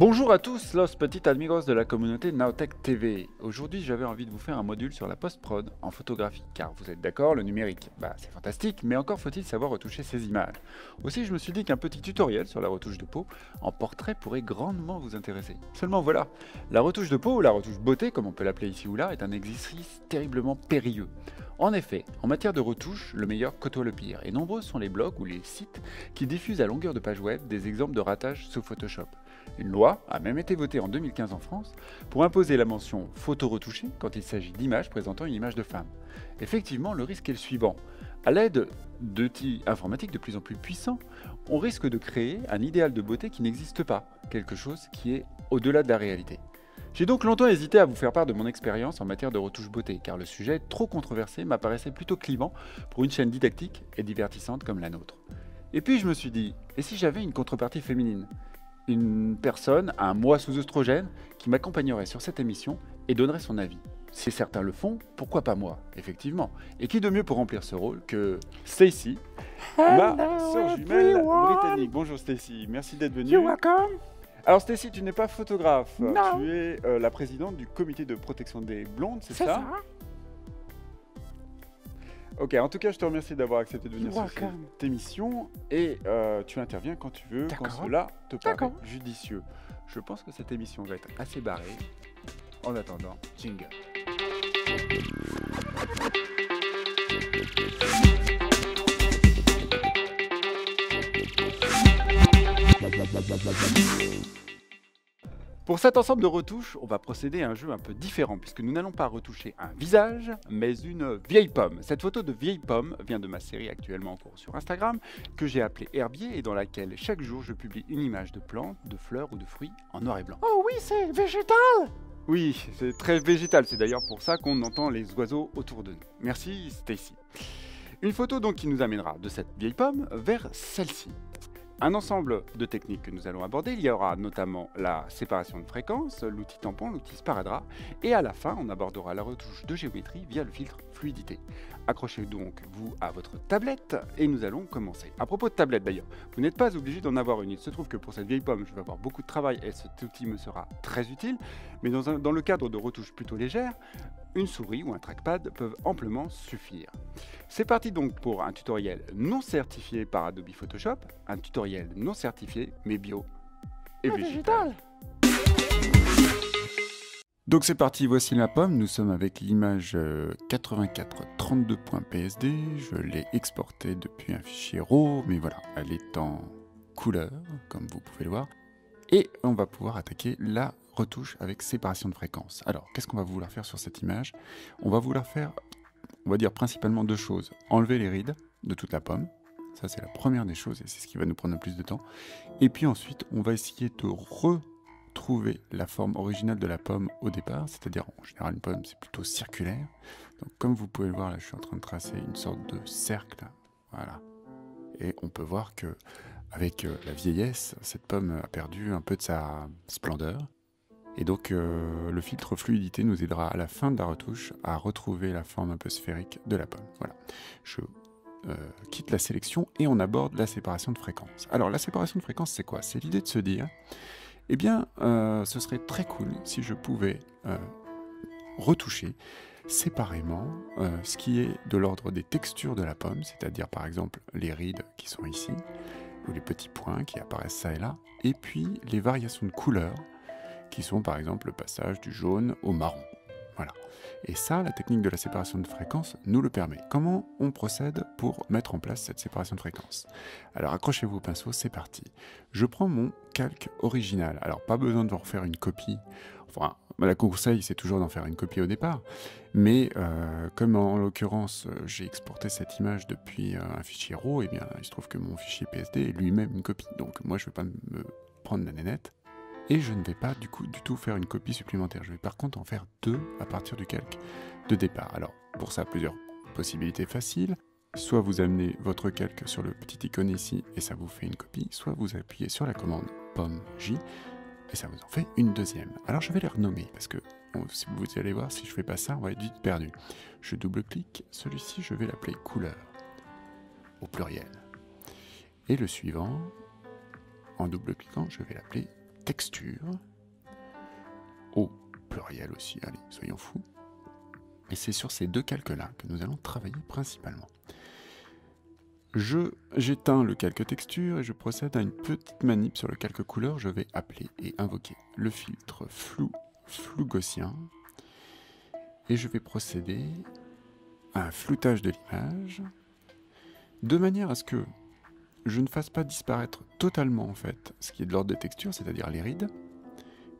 Bonjour à tous, los petits amigos de la communauté Naotech TV. Aujourd'hui, j'avais envie de vous faire un module sur la post-prod en photographie, car vous êtes d'accord, le numérique, c'est fantastique, mais encore faut-il savoir retoucher ces images. Aussi, je me suis dit qu'un petit tutoriel sur la retouche de peau en portrait pourrait grandement vous intéresser. Seulement voilà, la retouche de peau, ou la retouche beauté, comme on peut l'appeler ici ou là, est un exercice terriblement périlleux. En effet, en matière de retouche, le meilleur côtoie le pire, et nombreux sont les blogs ou les sites qui diffusent à longueur de page web des exemples de ratage sous Photoshop. Une loi a même été votée en 2015 en France pour imposer la mention photo retouchée quand il s'agit d'images présentant une image de femme. Effectivement, le risque est le suivant. À l'aide d'outils informatiques de plus en plus puissants, on risque de créer un idéal de beauté qui n'existe pas, quelque chose qui est au-delà de la réalité. J'ai donc longtemps hésité à vous faire part de mon expérience en matière de retouche beauté, car le sujet trop controversé m'apparaissait plutôt clivant pour une chaîne didactique et divertissante comme la nôtre. Et puis je me suis dit, et si j'avais une contrepartie féminine ? Une personne, un moi sous œstrogène, qui m'accompagnerait sur cette émission et donnerait son avis. Si certains le font, pourquoi pas moi, effectivement. Et qui de mieux pour remplir ce rôle que Stacy, ma sœur jumelle britannique. Bonjour Stacy, merci d'être venue. You're welcome. Alors Stacy, tu n'es pas photographe, Non. tu es la présidente du comité de protection des blondes, c'est C'est ça? ça. Ok, en tout cas, je te remercie d'avoir accepté de venir You're sur welcome. cette émission et tu interviens quand tu veux, quand D'accord. cela te paraît D'accord. judicieux. Je pense que cette émission va être assez barrée. En attendant, jingle. Pour cet ensemble de retouches, on va procéder à un jeu un peu différent puisque nous n'allons pas retoucher un visage, mais une vieille pomme. Cette photo de vieille pomme vient de ma série actuellement en cours sur Instagram que j'ai appelée Herbier et dans laquelle chaque jour je publie une image de plante, de fleurs ou de fruits en noir et blanc. Oh oui, c'est végétal. Oui, c'est très végétal, c'est d'ailleurs pour ça qu'on entend les oiseaux autour de nous. Merci Stacy. Une photo donc qui nous amènera de cette vieille pomme vers celle-ci. Un ensemble de techniques que nous allons aborder, il y aura notamment la séparation de fréquences, l'outil tampon, l'outil sparadrap, et à la fin on abordera la retouche de géométrie via le filtre fluidité. Accrochez donc vous à votre tablette et nous allons commencer. À propos de tablette d'ailleurs, vous n'êtes pas obligé d'en avoir une, il se trouve que pour cette vieille pomme je vais avoir beaucoup de travail et cet outil me sera très utile, mais dans le cadre de retouches plutôt légères, une souris ou un trackpad peuvent amplement suffire. C'est parti donc pour un tutoriel non certifié par Adobe Photoshop, un tutoriel non certifié mais bio et végétal. Donc c'est parti, voici la pomme, nous sommes avec l'image 8432.psd, je l'ai exportée depuis un fichier RAW, mais voilà, elle est en couleur, comme vous pouvez le voir, et on va pouvoir attaquer la retouche avec séparation de fréquences. Alors, qu'est-ce qu'on va vouloir faire sur cette image? On va vouloir faire, on va dire principalement deux choses, enlever les rides de toute la pomme, ça c'est la première des choses et c'est ce qui va nous prendre le plus de temps, et puis ensuite on va essayer de retrouver la forme originale de la pomme au départ, c'est-à-dire en général une pomme c'est plutôt circulaire, donc comme vous pouvez le voir là je suis en train de tracer une sorte de cercle, voilà, et on peut voir que avec la vieillesse, cette pomme a perdu un peu de sa splendeur, et donc le filtre fluidité nous aidera à la fin de la retouche à retrouver la forme un peu sphérique de la pomme. Voilà, je quitte la sélection et on aborde la séparation de fréquences. Alors la séparation de fréquences c'est quoi? C'est l'idée de se dire, eh bien ce serait très cool si je pouvais retoucher séparément ce qui est de l'ordre des textures de la pomme, c'est-à-dire par exemple les rides qui sont ici, ou les petits points qui apparaissent ça et là, et puis les variations de couleurs qui sont par exemple le passage du jaune au marron. Voilà. Et ça, la technique de la séparation de fréquences nous le permet. Comment on procède pour mettre en place cette séparation de fréquences? Alors accrochez-vous au pinceau, c'est parti. Je prends mon calque original. Alors pas besoin de refaire une copie. Enfin, le conseil c'est toujours d'en faire une copie au départ. Mais comme en l'occurrence j'ai exporté cette image depuis un fichier RAW, et bien il se trouve que mon fichier PSD est lui-même une copie. Donc moi je ne vais pas me prendre la nénette. Et je ne vais pas du tout faire une copie supplémentaire. Je vais par contre en faire deux à partir du calque de départ. Alors pour ça, plusieurs possibilités faciles. Soit vous amenez votre calque sur le petit icône ici et ça vous fait une copie, soit vous appuyez sur la commande Pomme J et ça vous en fait une deuxième. Alors je vais les renommer parce que si vous allez voir, si je fais pas ça, on va être vite perdu. Je double-clique, celui-ci je vais l'appeler couleur au pluriel. Et le suivant, en double-cliquant, je vais l'appeler texture, au pluriel aussi, allez, soyons fous. Et c'est sur ces deux calques-là que nous allons travailler principalement. J'éteins le calque texture et je procède à une petite manip sur le calque couleur. Je vais appeler et invoquer le filtre flou gaussien. Et je vais procéder à un floutage de l'image, de manière à ce que je ne fasse pas disparaître totalement en fait ce qui est de l'ordre des textures, c'est-à-dire les rides,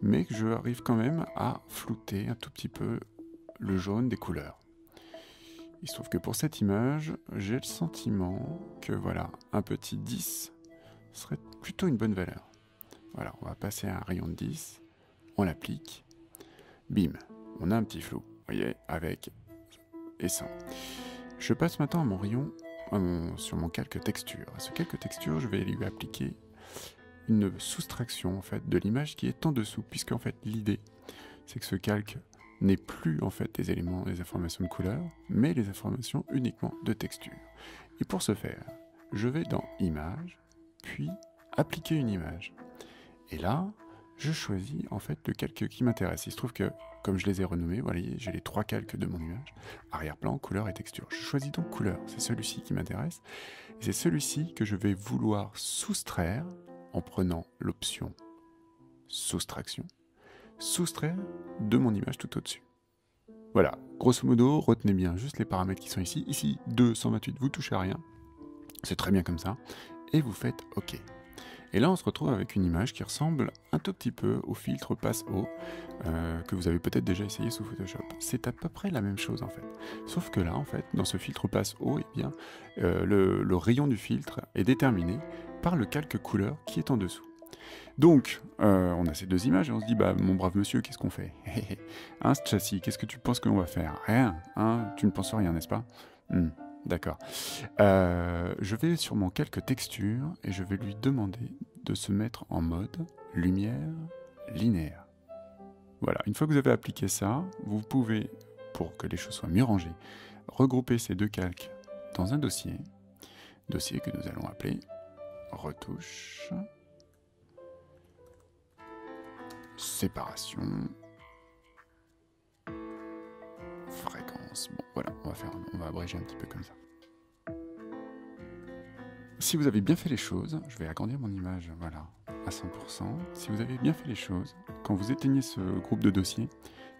mais que je arrive quand même à flouter un tout petit peu le jaune des couleurs. Il se trouve que pour cette image, j'ai le sentiment que voilà, un petit 10 serait plutôt une bonne valeur. Voilà, on va passer à un rayon de 10, on l'applique, bim, on a un petit flou, vous voyez, avec et sans. Je passe maintenant à mon rayon, sur mon calque texture. À ce calque texture, je vais lui appliquer une soustraction en fait de l'image qui est en dessous, puisque en fait l'idée, c'est que ce calque n'est plus en fait des éléments, des informations de couleur, mais les informations uniquement de texture. Et pour ce faire, je vais dans Image, puis Appliquer une image. Et là, je choisis en fait le calque qui m'intéresse. Il se trouve que, comme je les ai renommés, voilà, j'ai les 3 calques de mon image, arrière-plan, couleur et texture. Je choisis donc couleur, c'est celui-ci qui m'intéresse. Et c'est celui-ci que je vais vouloir soustraire en prenant l'option soustraction. Soustraire de mon image tout au-dessus. Voilà, grosso modo, retenez bien juste les paramètres qui sont ici. Ici, 2, 128, vous touchez à rien. C'est très bien comme ça. Et vous faites OK. Et là, on se retrouve avec une image qui ressemble un tout petit peu au filtre passe haut que vous avez peut-être déjà essayé sous Photoshop. C'est à peu près la même chose en fait. Sauf que là, en fait, dans ce filtre passe haut, eh bien, le rayon du filtre est déterminé par le calque couleur qui est en dessous. Donc, on a ces deux images et on se dit, bah, mon brave monsieur, qu'est-ce qu'on fait? Hein, ce châssis, qu'est-ce que tu penses qu'on va faire? Rien, hein? Tu ne penses rien, n'est-ce pas? D'accord. Je vais sur mon calque texture et je vais lui demander de se mettre en mode lumière linéaire. Voilà, une fois que vous avez appliqué ça, vous pouvez, pour que les choses soient mieux rangées, regrouper ces deux calques dans un dossier que nous allons appeler retouche, séparation, fréquence. Bon, voilà, on va abréger un petit peu comme ça. Si vous avez bien fait les choses, je vais agrandir mon image, voilà, à 100%. Si vous avez bien fait les choses, quand vous éteignez ce groupe de dossiers,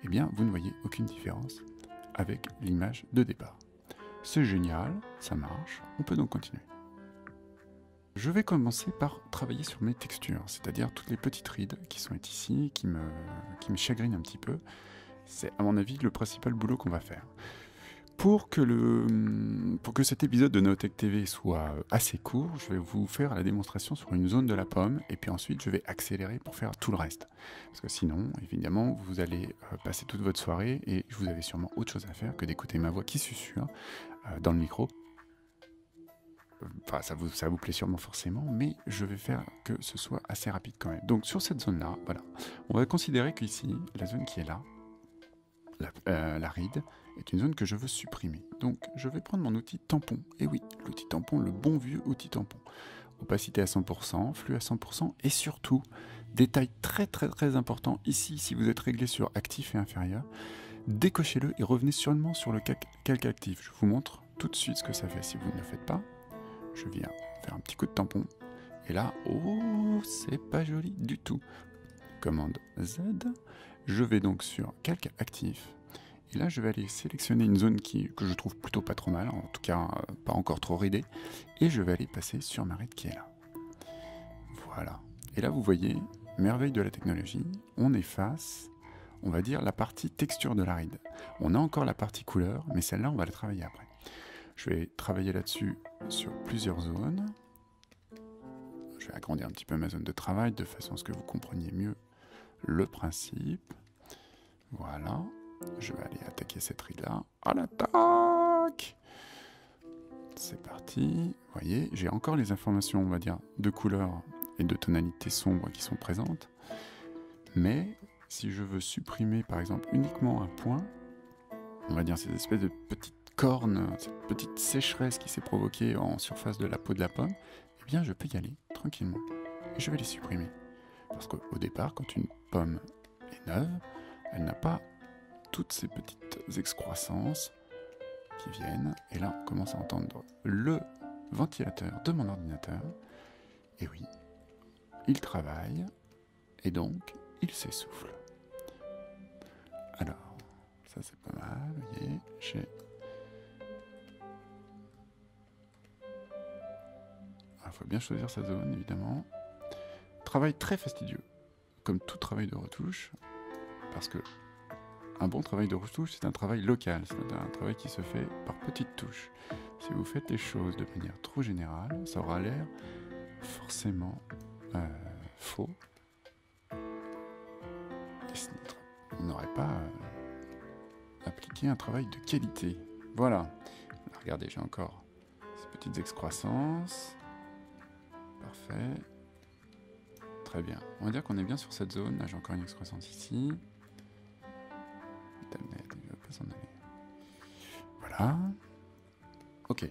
eh bien, vous ne voyez aucune différence avec l'image de départ. C'est génial, ça marche, on peut donc continuer. Je vais commencer par travailler sur mes textures, c'est-à-dire toutes les petites rides qui sont ici, qui me chagrinent un petit peu. C'est à mon avis le principal boulot qu'on va faire. Pour que cet épisode de Neotech TV soit assez court, je vais vous faire la démonstration sur une zone de la pomme et puis ensuite je vais accélérer pour faire tout le reste. Parce que sinon, évidemment, vous allez passer toute votre soirée et vous avez sûrement autre chose à faire que d'écouter ma voix qui susurre dans le micro. Enfin, ça vous plaît sûrement forcément, mais je vais faire que ce soit assez rapide quand même. Donc sur cette zone-là, voilà, on va considérer qu'ici, la zone qui est là, la ride, est une zone que je veux supprimer. Donc je vais prendre mon outil tampon. Et oui, l'outil tampon, le bon vieux outil tampon. Opacité à 100%, flux à 100%, et surtout, détail très important, ici, si vous êtes réglé sur actif et inférieur, décochez-le et revenez seulement sur le calque actif. Je vous montre tout de suite ce que ça fait si vous ne le faites pas. Je viens faire un petit coup de tampon, et là, oh, c'est pas joli du tout. Commande Z, je vais donc sur calque actif, et là je vais aller sélectionner une zone que je trouve plutôt pas trop mal, en tout cas pas encore trop ridée, et je vais aller passer sur ma ride qui est là. Voilà. Et là vous voyez, merveille de la technologie, on efface, on va dire, la partie texture de la ride. On a encore la partie couleur, mais celle-là on va la travailler après. Je vais travailler là-dessus sur plusieurs zones. Je vais agrandir un petit peu ma zone de travail de façon à ce que vous compreniez mieux le principe. Voilà. Je vais aller attaquer cette ride-là. À l'attaque! C'est parti. Vous voyez, j'ai encore les informations, on va dire, de couleur et de tonalité sombre qui sont présentes. Mais si je veux supprimer, par exemple, uniquement un point, on va dire ces espèces de petites cornes, cette petite sécheresse qui s'est provoquée en surface de la peau de la pomme, eh bien je peux y aller tranquillement et je vais les supprimer. Parce qu'au départ, quand une pomme est neuve, elle n'a pas toutes ces petites excroissances qui viennent. Et là, on commence à entendre le ventilateur de mon ordinateur. Et oui, il travaille et donc il s'essouffle. Alors, ça c'est pas mal, vous voyez, il faut bien choisir sa zone, évidemment. Travail très fastidieux, comme tout travail de retouche, parce que un bon travail de retouche, c'est un travail local, c'est un travail qui se fait par petites touches. Si vous faites les choses de manière trop générale, ça aura l'air forcément faux. Et on n'aurait pas appliqué un travail de qualité. Voilà. Là, regardez, j'ai encore ces petites excroissances. Parfait. Très bien. On va dire qu'on est bien sur cette zone. Là, j'ai encore une excroissance ici. Il ne va pas s'en aller. Voilà. Ok.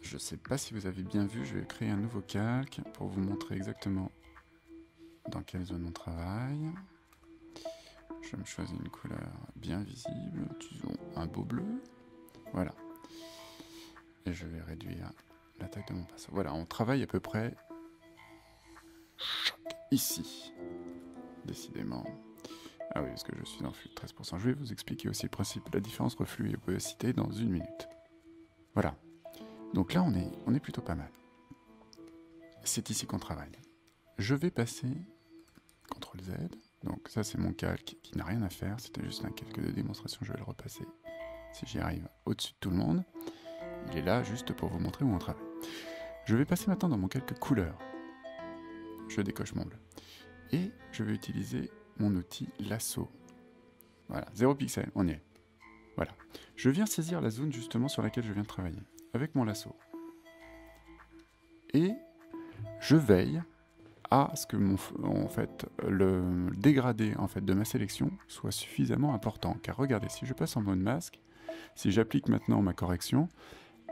Je ne sais pas si vous avez bien vu, je vais créer un nouveau calque pour vous montrer exactement dans quelle zone on travaille. Je me choisis une couleur bien visible, disons un beau bleu. Voilà. Et je vais réduire la taille de mon pinceau. Voilà, on travaille à peu près ici. Décidément. Ah oui, parce que je suis en flux de 13%. Je vais vous expliquer aussi le principe de la différence entre flux et opacité dans une minute. Voilà. Donc là, on est plutôt pas mal. C'est ici qu'on travaille. Je vais passer CTRL Z. Donc ça, c'est mon calque qui n'a rien à faire. C'était juste un calque de démonstration. Je vais le repasser, si j'y arrive, au-dessus de tout le monde. Il est là juste pour vous montrer où on travaille. Je vais passer maintenant dans mon calque couleur. Je décoche mon bleu. Et je vais utiliser mon outil lasso. Voilà, 0 pixel, on y est. Voilà. Je viens saisir la zone justement sur laquelle je viens de travailler, avec mon lasso. Et je veille à ce que le dégradé de ma sélection soit suffisamment important. Car regardez, si je passe en mode masque, si j'applique maintenant ma correction,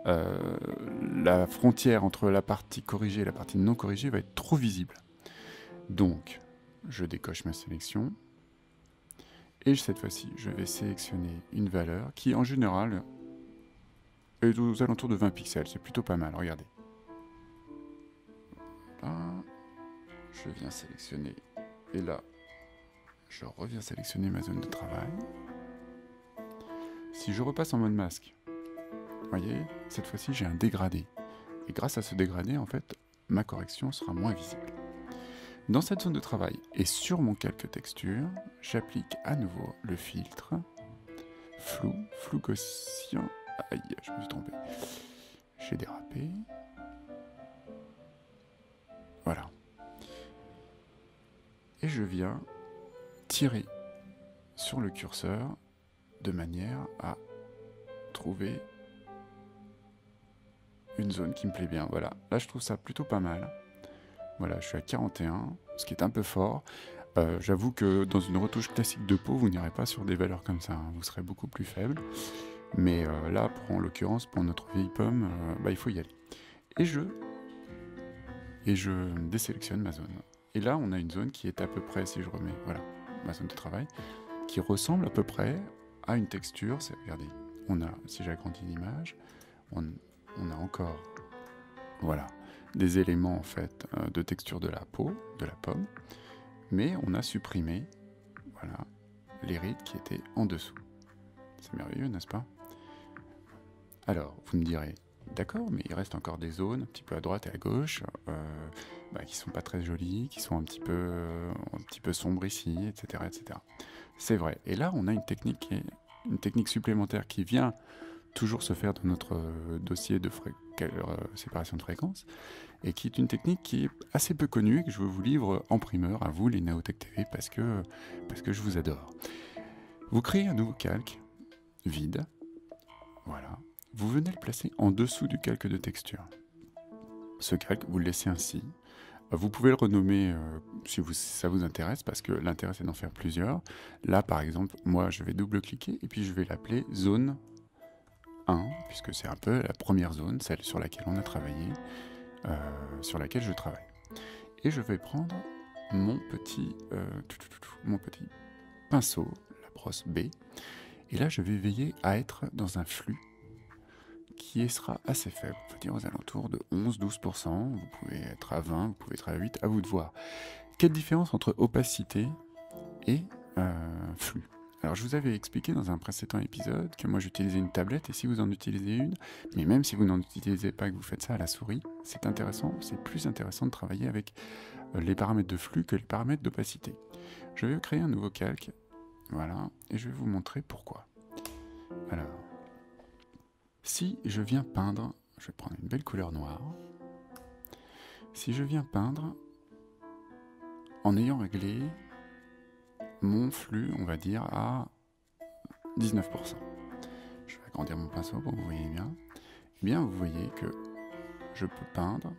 la frontière entre la partie corrigée et la partie non corrigée va être trop visible. Donc, je décoche ma sélection. Et cette fois-ci, je vais sélectionner une valeur qui, en général, est aux alentours de 20 pixels. C'est plutôt pas mal, regardez. Là, je viens sélectionner. Et là, je reviens sélectionner ma zone de travail. Si je repasse en mode masque, vous voyez, cette fois-ci, j'ai un dégradé. Et grâce à ce dégradé, en fait, ma correction sera moins visible. Dans cette zone de travail et sur mon calque texture, j'applique à nouveau le filtre flou gaussien. Aïe, je me suis trompé. J'ai dérapé. Voilà. Et je viens tirer sur le curseur de manière à trouver une zone qui me plaît bien. Voilà. Là, je trouve ça plutôt pas mal. Voilà, je suis à 41, ce qui est un peu fort. J'avoue que dans une retouche classique de peau, vous n'irez pas sur des valeurs comme ça, hein. Vous serez beaucoup plus faible. Mais là, en l'occurrence, pour notre vieille pomme, il faut y aller. Et je désélectionne ma zone. Et là, on a une zone qui est à peu près, si je remets, voilà, ma zone de travail, qui ressemble à peu près à une texture. Regardez, si j'agrandis l'image, on a encore, voilà, des éléments en fait de texture de la peau, de la pomme, mais on a supprimé, voilà, les rides qui étaient en dessous. C'est merveilleux, n'est-ce pas? Alors, vous me direz, d'accord, mais il reste encore des zones un petit peu à droite et à gauche qui sont pas très jolies, qui sont un petit peu sombres ici, etc., etc. C'est vrai. Et là, on a une technique supplémentaire qui vient toujours se faire dans notre dossier de séparation de fréquences, et qui est une technique qui est assez peu connue et que je vous livre en primeur à vous, les Naotech TV, parce que je vous adore. Vous créez un nouveau calque vide, voilà. Vous venez le placer en dessous du calque de texture. Ce calque, vous le laissez ainsi. Vous pouvez le renommer si ça vous intéresse, parce que l'intérêt c'est d'en faire plusieurs. Là, par exemple, moi, je vais double-cliquer et puis je vais l'appeler zone 1, puisque c'est un peu la première zone, celle sur laquelle on a travaillé, sur laquelle je travaille. Et je vais prendre mon petit pinceau, la brosse B. Et là, je vais veiller à être dans un flux qui sera assez faible, on va dire aux alentours de 11-12%. Vous pouvez être à 20, vous pouvez être à 8, à vous de voir. Quelle différence entre opacité et flux? Alors, je vous avais expliqué dans un précédent épisode que moi j'utilisais une tablette, et si vous en utilisez une, mais même si vous n'en utilisez pas et que vous faites ça à la souris, c'est intéressant, c'est plus intéressant de travailler avec les paramètres de flux que les paramètres d'opacité. Je vais créer un nouveau calque, voilà, et je vais vous montrer pourquoi. Alors, si je viens peindre, je vais prendre une belle couleur noire, si je viens peindre en ayant réglé mon flux, on va dire, à 19%. Je vais agrandir mon pinceau pour que vous voyez bien. Eh bien, vous voyez que je peux peindre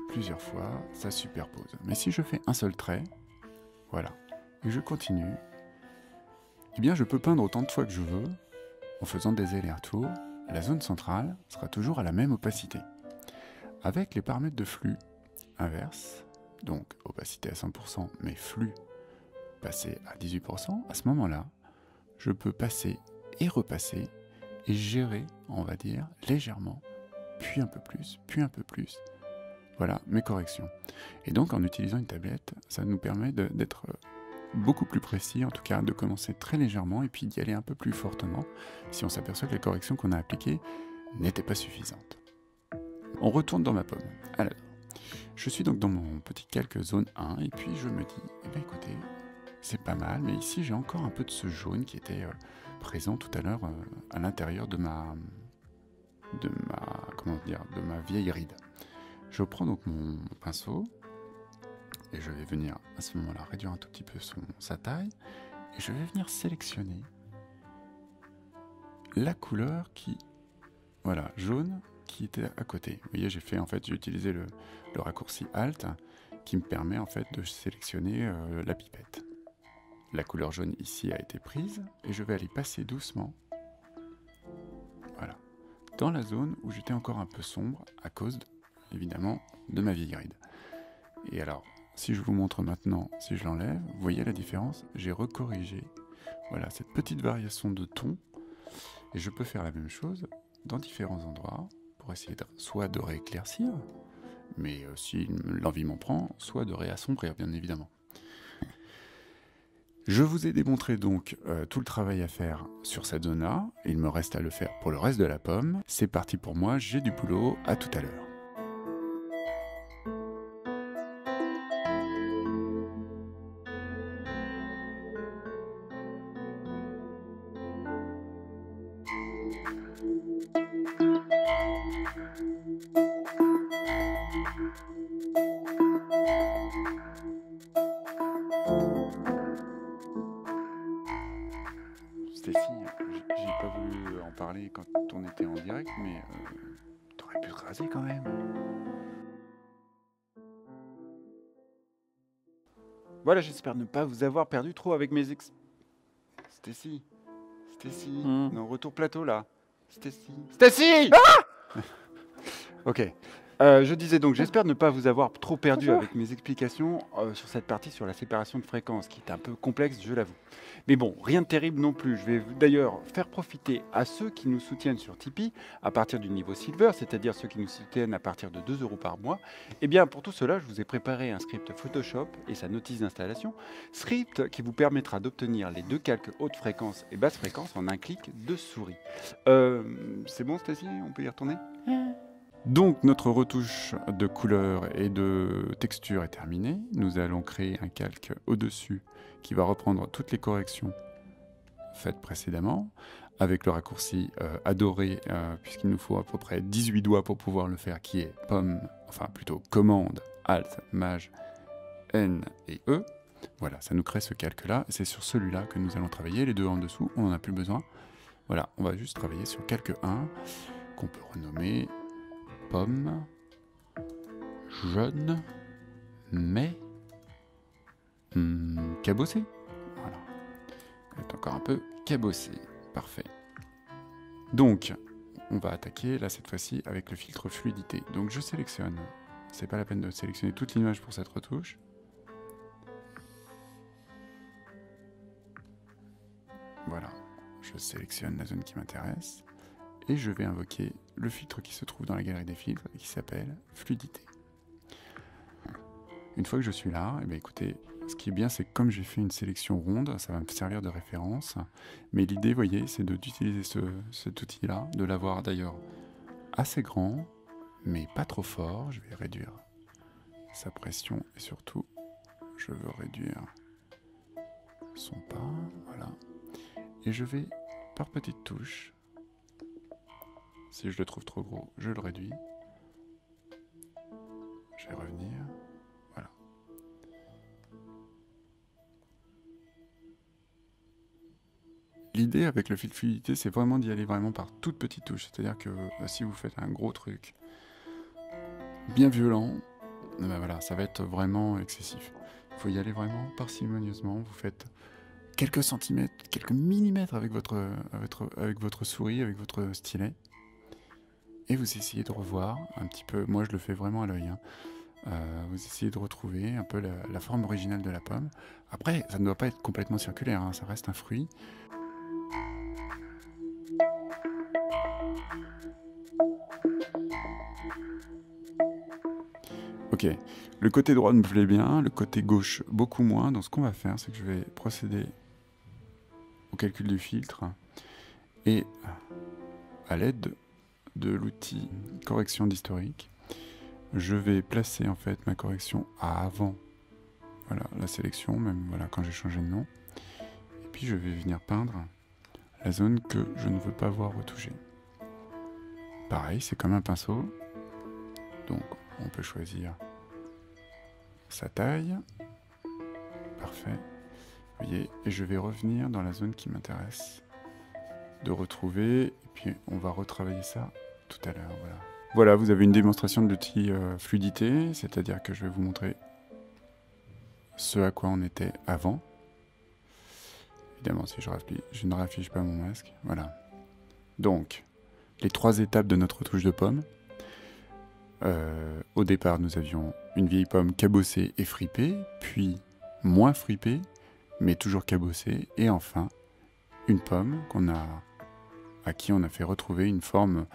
plusieurs fois, ça superpose. Mais si je fais un seul trait, voilà, et je continue, eh bien, je peux peindre autant de fois que je veux, en faisant des allers-retours. La zone centrale sera toujours à la même opacité. Avec les paramètres de flux inverse, donc opacité à 100%, mais flux passé à 18%, à ce moment-là, je peux passer et repasser et gérer, on va dire, légèrement, puis un peu plus, voilà, mes corrections. Et donc, en utilisant une tablette, ça nous permet d'être beaucoup plus précis, en tout cas de commencer très légèrement et puis d'y aller un peu plus fortement si on s'aperçoit que les corrections qu'on a appliquées n'étaient pas suffisantes. On retourne dans ma pomme. Alors, je suis donc dans mon petit calque zone 1 et puis je me dis, eh bien écoutez, c'est pas mal, mais ici j'ai encore un peu de ce jaune qui était présent tout à l'heure à l'intérieur de ma vieille ride. Je prends donc mon pinceau et je vais venir à ce moment-là réduire un tout petit peu sa taille et je vais venir sélectionner la couleur qui, voilà, jaune, qui était à côté. Vous voyez, j'ai utilisé le raccourci Alt qui me permet en fait de sélectionner la pipette. La couleur jaune ici a été prise et je vais aller passer doucement, voilà, dans la zone où j'étais encore un peu sombre à cause, évidemment, de ma vieille ride. Et alors, si je vous montre maintenant, si je l'enlève, vous voyez la différence? J'ai recorrigé, voilà, cette petite variation de ton et je peux faire la même chose dans différents endroits pour essayer soit de rééclaircir, mais si l'envie m'en prend, soit de réassombrir, bien évidemment. Je vous ai démontré donc tout le travail à faire sur cette zone-là. Il me reste à le faire pour le reste de la pomme. C'est parti pour moi, j'ai du boulot, à tout à l'heure. Stécie, j'ai pas voulu en parler quand on était en direct, mais t'aurais pu te raser quand même. Voilà, j'espère ne pas vous avoir perdu trop avec mes Stécie, non, retour plateau là. Stécie ah Ok. Je disais donc, j'espère ne pas vous avoir trop perdu avec mes explications sur cette partie sur la séparation de fréquences, qui est un peu complexe, je l'avoue. Mais bon, rien de terrible non plus. Je vais d'ailleurs faire profiter à ceux qui nous soutiennent sur Tipeee, à partir du niveau Silver, c'est-à-dire ceux qui nous soutiennent à partir de 2 € par mois. Eh bien, pour tout cela, je vous ai préparé un script Photoshop et sa notice d'installation, script qui vous permettra d'obtenir les deux calques haute fréquence et basse fréquence en un clic de souris. C'est bon, Stécie, on peut y retourner ? Donc notre retouche de couleur et de texture est terminée. Nous allons créer un calque au-dessus qui va reprendre toutes les corrections faites précédemment avec le raccourci adoré puisqu'il nous faut à peu près 18 doigts pour pouvoir le faire, qui est commande, Alt, Maj, N et E. Voilà, ça nous crée ce calque-là. C'est sur celui-là que nous allons travailler. Les deux en dessous, on n'en a plus besoin. Voilà, on va juste travailler sur calque 1 qu'on peut renommer pomme, jaune, mais cabossé. Voilà. Elle est encore un peu cabossé. Parfait. Donc, on va attaquer là cette fois-ci avec le filtre fluidité. Donc je sélectionne, c'est pas la peine de sélectionner toute l'image pour cette retouche. Voilà, je sélectionne la zone qui m'intéresse et je vais invoquer le filtre qui se trouve dans la galerie des filtres et qui s'appelle fluidité. Une fois que je suis là, eh bien, écoutez, ce qui est bien, c'est que comme j'ai fait une sélection ronde, ça va me servir de référence. Mais l'idée, vous voyez, c'est d'utiliser cet outil-là, de l'avoir d'ailleurs assez grand, mais pas trop fort. Je vais réduire sa pression et surtout, je veux réduire son pas, voilà. Et je vais, par petites touches, si je le trouve trop gros, je le réduis. Je vais revenir, voilà. L'idée avec le filtre fluidité, c'est vraiment d'y aller vraiment par toutes petites touches. C'est-à-dire que si vous faites un gros truc bien violent, ben voilà, ça va être vraiment excessif. Il faut y aller vraiment parcimonieusement. Vous faites quelques centimètres, quelques millimètres avec votre souris, avec votre stylet. Et vous essayez de revoir un petit peu, moi je le fais vraiment à l'œil, hein. Vous essayez de retrouver un peu la forme originale de la pomme. Après, ça ne doit pas être complètement circulaire, hein, ça reste un fruit. Ok, le côté droit me plaît bien, le côté gauche beaucoup moins. Donc ce qu'on va faire, c'est que je vais procéder au calcul du filtre et à l'aide de l'outil correction d'historique, je vais placer en fait ma correction à avant, voilà, la sélection, même voilà, quand j'ai changé de nom. Et puis je vais venir peindre la zone que je ne veux pas voir retouchée. Pareil, c'est comme un pinceau. Donc on peut choisir sa taille. Parfait. Vous voyez, et je vais revenir dans la zone qui m'intéresse de retrouver. Et puis on va retravailler ça tout à l'heure. Voilà. Voilà, vous avez une démonstration de l'outil fluidité, c'est-à-dire que je vais vous montrer ce à quoi on était avant. Évidemment, si je ne raffiche pas mon masque. Voilà. Donc, les 3 étapes de notre retouche de pomme. Au départ, nous avions une vieille pomme cabossée et fripée, puis moins fripée, mais toujours cabossée, et enfin, une pomme à qui on a fait retrouver une forme,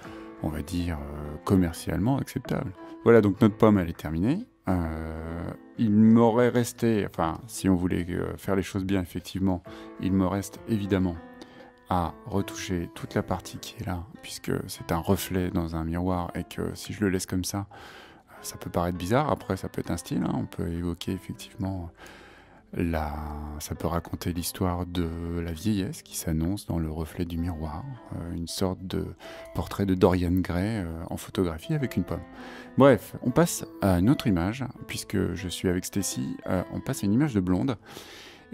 on va dire, commercialement acceptable. Voilà, donc notre pomme, elle est terminée. Il m'aurait resté, enfin, si on voulait faire les choses bien, effectivement, il me reste évidemment à retoucher toute la partie qui est là, puisque c'est un reflet dans un miroir et que si je le laisse comme ça peut paraître bizarre. Après, ça peut être un style, hein. On peut évoquer effectivement ça peut raconter l'histoire de la vieillesse qui s'annonce dans le reflet du miroir, une sorte de portrait de Dorian Gray en photographie avec une pomme. Bref, on passe à une autre image, puisque je suis avec Stacy, on passe à une image de blonde,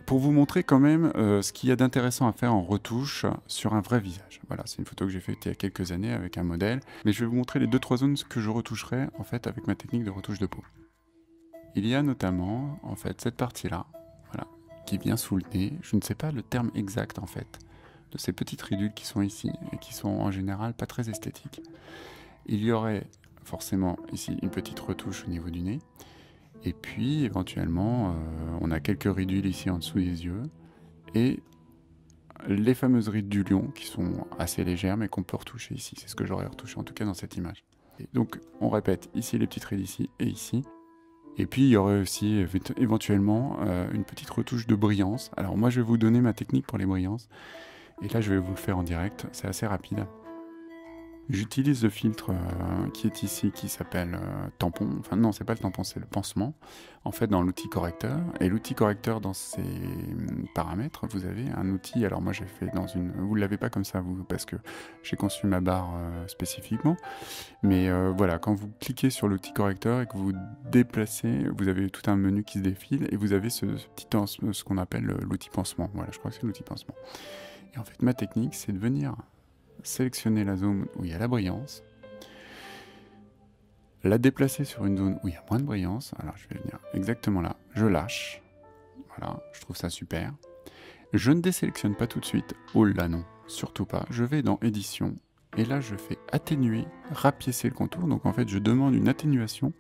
pour vous montrer quand même ce qu'il y a d'intéressant à faire en retouche sur un vrai visage. Voilà, c'est une photo que j'ai faite il y a quelques années avec un modèle, mais je vais vous montrer les 2-3 zones que je retoucherai en fait avec ma technique de retouche de peau. Il y a notamment en fait cette partie-là, voilà, qui vient sous le nez. Je ne sais pas le terme exact en fait de ces petites ridules qui sont ici et qui sont en général pas très esthétiques. Il y aurait forcément ici une petite retouche au niveau du nez. Et puis, éventuellement, on a quelques ridules ici en dessous des yeux. Et les fameuses rides du lion, qui sont assez légères, mais qu'on peut retoucher ici. C'est ce que j'aurais retouché, en tout cas, dans cette image. Et donc, on répète, ici, les petites rides ici et ici. Et puis, il y aurait aussi, éventuellement, une petite retouche de brillance. Alors, moi, je vais vous donner ma technique pour les brillances. Et là, je vais vous le faire en direct. C'est assez rapide. J'utilise le filtre qui est ici, qui s'appelle tampon. Enfin non, c'est pas le tampon, c'est le pansement. En fait, dans l'outil correcteur. Et l'outil correcteur, dans ses paramètres, vous avez un outil. Alors moi, j'ai fait dans une. Vous l'avez pas comme ça, vous, parce que j'ai conçu ma barre spécifiquement. Mais voilà, quand vous cliquez sur l'outil correcteur et que vous déplacez, vous avez tout un menu qui se défile et vous avez ce qu'on appelle l'outil pansement. Voilà, je crois que c'est l'outil pansement. Et en fait, ma technique, c'est de venir sélectionner la zone où il y a la brillance, la déplacer sur une zone où il y a moins de brillance. Alors je vais venir exactement là, je lâche, voilà, je trouve ça super. Je ne désélectionne pas tout de suite, oh là non, surtout pas. Je vais dans édition et là je fais atténuer, rapiécer le contour. Donc en fait je demande une atténuation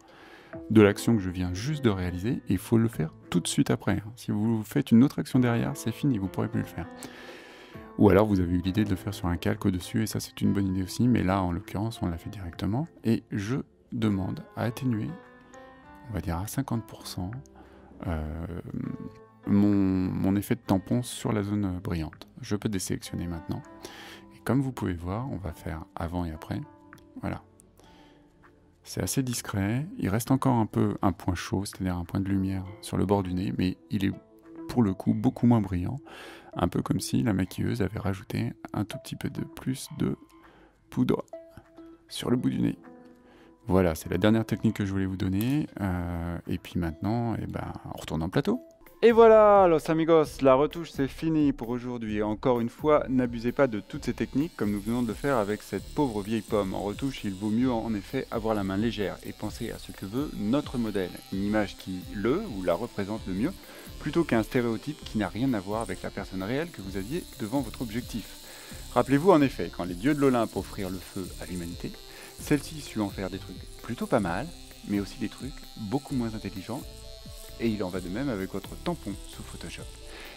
de l'action que je viens juste de réaliser, et il faut le faire tout de suite après. Si vous faites une autre action derrière, c'est fini, vous ne pourrez plus le faire. Ou alors vous avez eu l'idée de le faire sur un calque au-dessus, et ça c'est une bonne idée aussi, mais là en l'occurrence on l'a fait directement, et je demande à atténuer, on va dire à 50%, mon effet de tampon sur la zone brillante. Je peux désélectionner maintenant, et comme vous pouvez voir, on va faire avant et après, voilà. C'est assez discret, il reste encore un peu un point chaud, c'est-à-dire un point de lumière sur le bord du nez, mais il est pour le coup beaucoup moins brillant, un peu comme si la maquilleuse avait rajouté un tout petit peu de plus de poudre sur le bout du nez. Voilà, c'est la dernière technique que je voulais vous donner, et puis maintenant, on retourne en plateau. Et voilà, los amigos, la retouche c'est fini pour aujourd'hui. Encore une fois, n'abusez pas de toutes ces techniques comme nous venons de le faire avec cette pauvre vieille pomme. En retouche, il vaut mieux en effet avoir la main légère et penser à ce que veut notre modèle. Une image qui le ou la représente le mieux, plutôt qu'un stéréotype qui n'a rien à voir avec la personne réelle que vous aviez devant votre objectif. Rappelez-vous en effet, quand les dieux de l'Olympe offrirent le feu à l'humanité, celle-ci sut en faire des trucs plutôt pas mal, mais aussi des trucs beaucoup moins intelligents. Et il en va de même avec votre tampon sous Photoshop.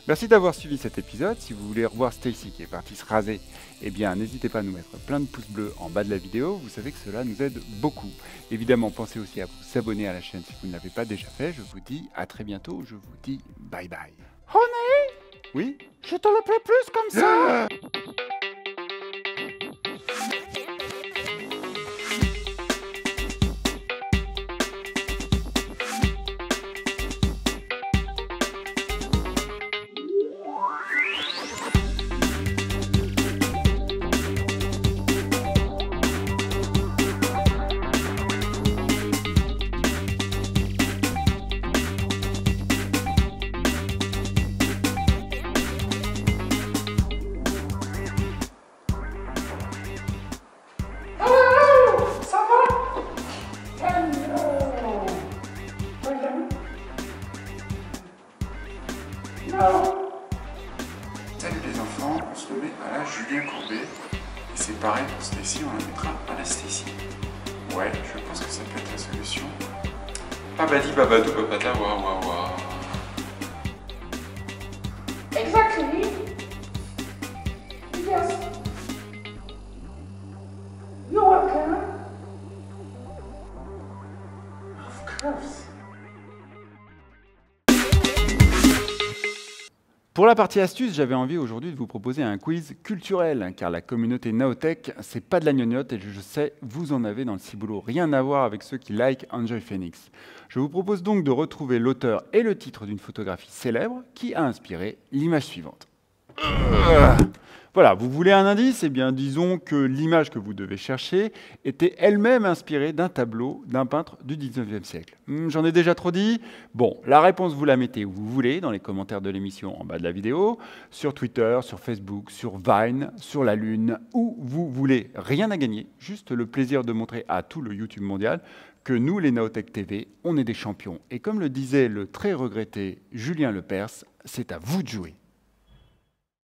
Merci d'avoir suivi cet épisode. Si vous voulez revoir Stacy qui est partie se raser, eh bien n'hésitez pas à nous mettre plein de pouces bleus en bas de la vidéo. Vous savez que cela nous aide beaucoup. Évidemment, pensez aussi à vous abonner à la chaîne si vous ne l'avez pas déjà fait. Je vous dis à très bientôt. Je vous dis bye bye. Honey, Oui? je te le plais plus comme ça. Salut les enfants, on se met à la Julien Courbet. Et c'est pareil pour Stacy, on la mettra à la Stacy. Ouais, je pense que ça peut être la solution. Babadi babadou babada wa wa wa. Exactly. Yes. You're welcome. Of course. Pour la partie astuce, j'avais envie aujourd'hui de vous proposer un quiz culturel, car la communauté Naotech, c'est pas de la gnognotte, et je sais, vous en avez dans le ciboulot, rien à voir avec ceux qui like Enjoy Phoenix. Je vous propose donc de retrouver l'auteur et le titre d'une photographie célèbre qui a inspiré l'image suivante. Voilà, vous voulez un indice? Eh bien, disons que l'image que vous devez chercher était elle-même inspirée d'un tableau d'un peintre du 19e siècle. J'en ai déjà trop dit? Bon, la réponse, vous la mettez où vous voulez, dans les commentaires de l'émission en bas de la vidéo, sur Twitter, sur Facebook, sur Vine, sur la Lune, où vous voulez. Rien à gagner, juste le plaisir de montrer à tout le YouTube mondial que nous, les Naotech TV, on est des champions. Et comme le disait le très regretté Julien Lepers, c'est à vous de jouer.